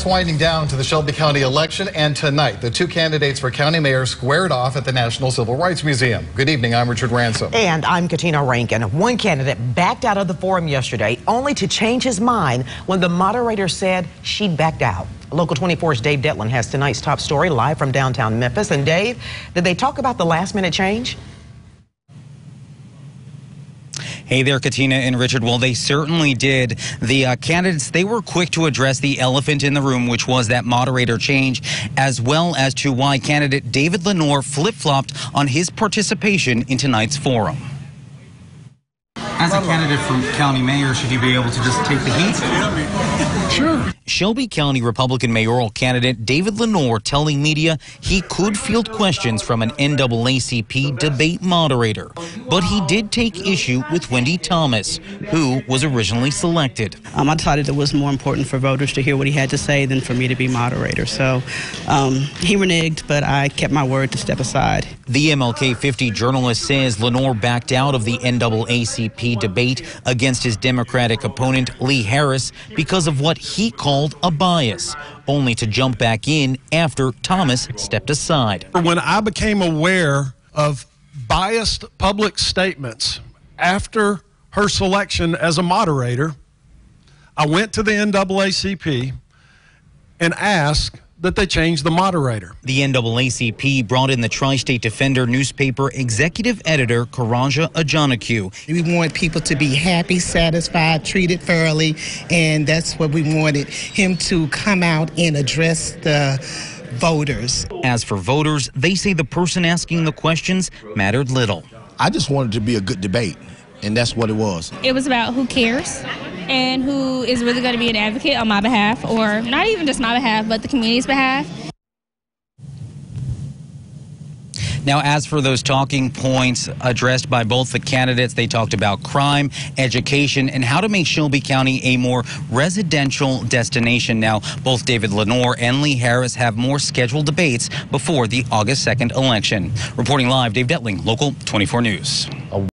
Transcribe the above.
It's winding down to the Shelby County election, and tonight the two candidates for county mayor squared off at the National Civil Rights Museum. Good evening, I'm Richard Ransom. And I'm Katina Rankin. One candidate backed out of the forum yesterday, only to change his mind when the moderator said she'd backed out. Local 24's Dave Detlin has tonight's top story live from downtown Memphis. And Dave, did they talk about the last-minute change? Hey there, Katina and Richard. Well, they certainly did. The candidates, they were quick to address the elephant in the room, which was that moderator change, as well as to why candidate David Lenore flip-flopped on his participation in tonight's forum. As a candidate for county mayor, should you be able to just take the heat? Sure. Shelby County Republican mayoral candidate David Lenore telling media he could field questions from an NAACP debate moderator. But he did take issue with Wendy Thomas, who was originally selected. I decided it was more important for voters to hear what he had to say than for me to be moderator. So he reneged, but I kept my word to step aside. The MLK 50 journalist says Lenore backed out of the NAACP debate against his Democratic opponent Lee Harris because of what he called a bias, only to jump back in after Thomas stepped aside. When I became aware of biased public statements after her selection as a moderator, I went to the NAACP and asked that they change the moderator. The NAACP brought in the Tri-State Defender newspaper executive editor Karanja Ajanaku. We want people to be happy, satisfied, treated fairly, and that's what we wanted him to come out and address the voters. As for voters, they say the person asking the questions mattered little. I just wanted it to be a good debate, and that's what it was. It was about who cares and who is really going to be an advocate on my behalf, or not even just my behalf, but the community's behalf. Now, as for those talking points addressed by both the candidates, they talked about crime, education, and how to make Shelby County a more residential destination. Now, both David Lenore and Lee Harris have more scheduled debates before the August 2nd election. Reporting live, Dave Detling, Local 24 News.